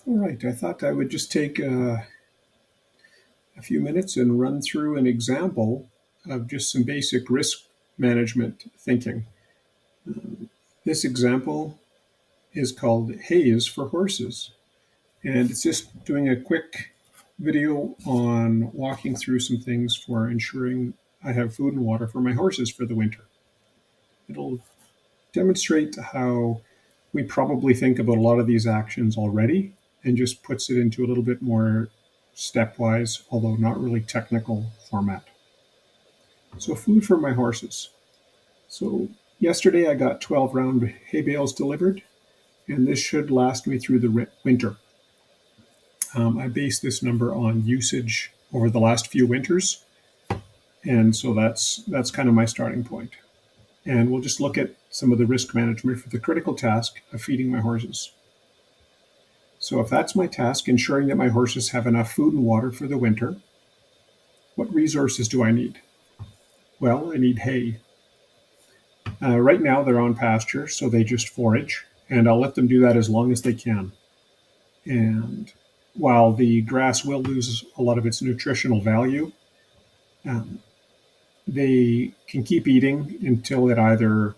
All right, I thought I would just take a few minutes and run through an example of just some basic risk management thinking. This example is called Haze for Horses, and it's just doing a quick video on walking through some things for ensuring I have food and water for my horses for the winter. It'll demonstrate how we probably think about a lot of these actions already and just puts it into a little bit more stepwise, although not really technical format. So, food for my horses. So, yesterday I got 12 round hay bales delivered, and this should last me through the winter. I base this number on usage over the last few winters, and so that's kind of my starting point. And we'll just look at some of the risk management for the critical task of feeding my horses. So if that's my task, ensuring that my horses have enough food and water for the winter, what resources do I need? Well, I need hay. Right now they're on pasture, so they just forage, and I'll let them do that as long as they can. And while the grass will lose a lot of its nutritional value, they can keep eating until it either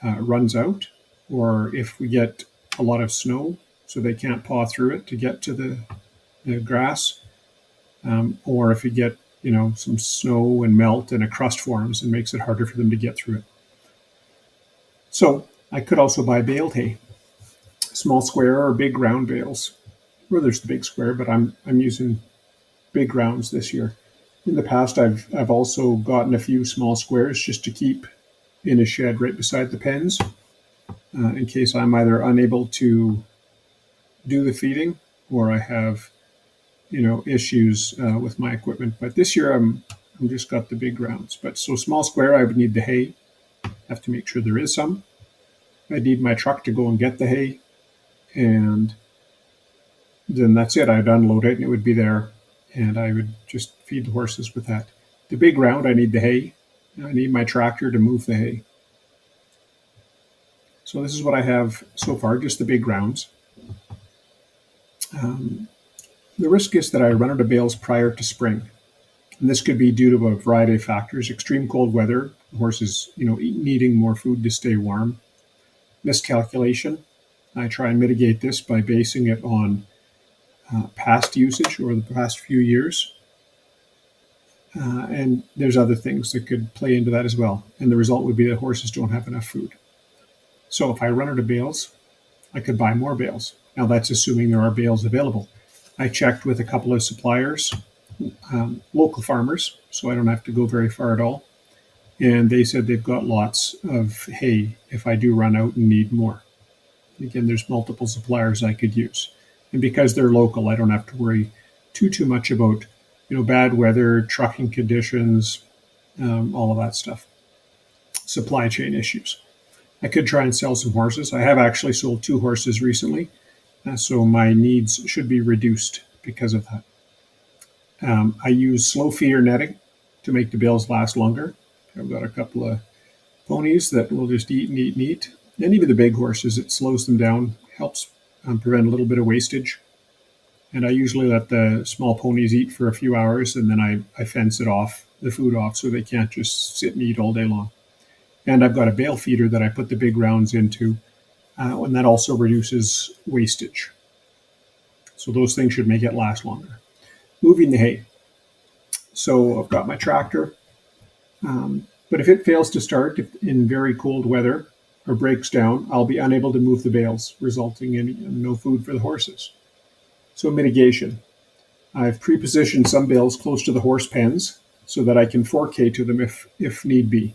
runs out, or if we get a lot of snow, so they can't paw through it to get to the grass, or if you get some snow and melt and a crust forms and makes it harder for them to get through it. So I could also buy baled hay, small square or big round bales. Well, there's the big square, but I'm using big rounds this year. In the past, I've also gotten a few small squares just to keep in a shed right beside the pens, in case I'm either unable to do the feeding or I have issues with my equipment. But this year I'm just got the big rounds. But so small square, I would need the hay. Have to make sure there is some. I'd need my truck to go and get the hay, and then that's it. I'd unload it and it would be there, and I would just feed the horses with that. The big round, I need the hay. I need my tractor to move the hay. So this is what I have so far, just the big rounds. The risk is that I run out of bales prior to spring. And this could be due to a variety of factors: extreme cold weather, horses, needing more food to stay warm, miscalculation. I try and mitigate this by basing it on past usage or the past few years. And there's other things that could play into that as well. And the result would be that horses don't have enough food. So if I run out of bales, I could buy more bales. Now that's assuming there are bales available. I checked with a couple of suppliers, local farmers, so I don't have to go very far at all. And they said they've got lots of hay if I do run out and need more. Again, there's multiple suppliers I could use. And because they're local, I don't have to worry too much about, bad weather, trucking conditions, all of that stuff. Supply chain issues. I could try and sell some horses. I have actually sold 2 horses recently, so my needs should be reduced because of that. I use slow feeder netting to make the bales last longer. I've got a couple of ponies that will just eat and eat and eat. And even the big horses, it slows them down, helps prevent a little bit of wastage. And I usually let the small ponies eat for a few hours, and then I fence it off, the food off, so they can't just sit and eat all day long. And I've got a bale feeder that I put the big rounds into, and that also reduces wastage. So those things should make it last longer. Moving the hay. So I've got my tractor, but if it fails to start in very cold weather or breaks down, I'll be unable to move the bales, resulting in no food for the horses. So mitigation. I've pre-positioned some bales close to the horse pens so that I can 4K to them if need be,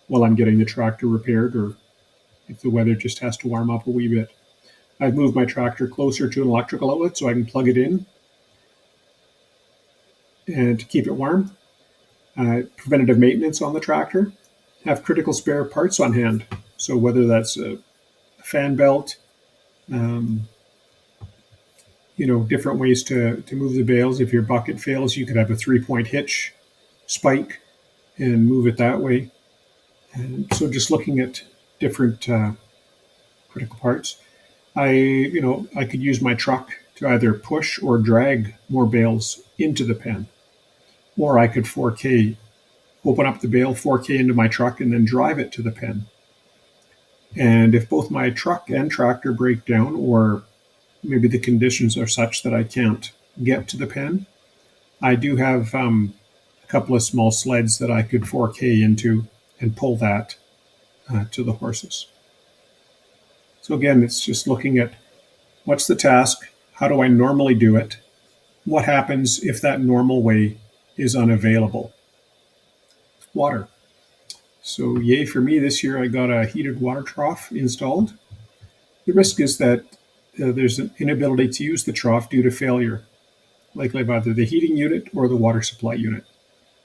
while I'm getting the tractor repaired or if the weather just has to warm up a wee bit. I've moved my tractor closer to an electrical outlet so I can plug it in and to keep it warm. Preventative maintenance on the tractor. Have critical spare parts on hand. So whether that's a fan belt, different ways to move the bales. If your bucket fails, you could have a 3-point hitch spike and move it that way. And so just looking at different critical parts. I could use my truck to either push or drag more bales into the pen, or I could 4K, open up the bale, 4K into my truck, and then drive it to the pen. And if both my truck and tractor break down, or maybe the conditions are such that I can't get to the pen, I do have a couple of small sleds that I could 4K into and pull that to the horses. So again, it's just looking at what's the task, how do I normally do it, what happens if that normal way is unavailable. Water. So yay for me, this year I got a heated water trough installed. The risk is that there's an inability to use the trough due to failure, likely of either the heating unit or the water supply unit.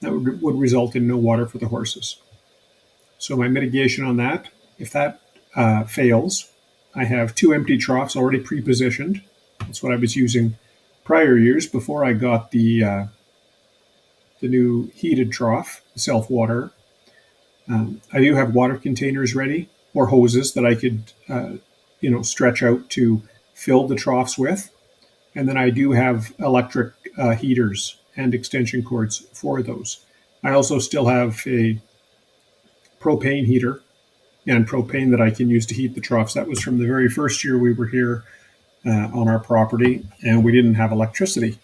That would result in no water for the horses. So my mitigation on that, if that fails, I have 2 empty troughs already pre-positioned. That's what I was using prior years before I got the new heated trough, the self-water. I do have water containers ready, or hoses that I could stretch out to fill the troughs with. And then I do have electric heaters and extension cords for those. I also still have a propane heater and propane that I can use to heat the troughs. That was from the very first year we were here on our property, and we didn't have electricity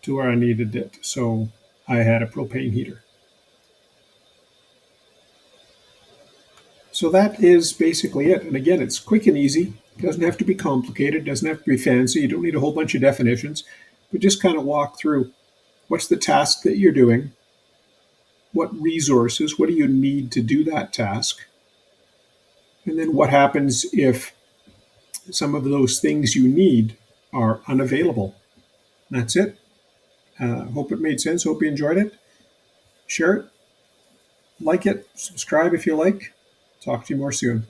to where I needed it. So I had a propane heater. So that is basically it. And again, it's quick and easy. It doesn't have to be complicated. It doesn't have to be fancy. You don't need a whole bunch of definitions, but just kind of walk through what's the task that you're doing, what resources, what do you need to do that task, and then what happens if some of those things you need are unavailable. That's it. Hope it made sense. Hope you enjoyed it. Share it, like it, subscribe if you like. Talk to you more soon.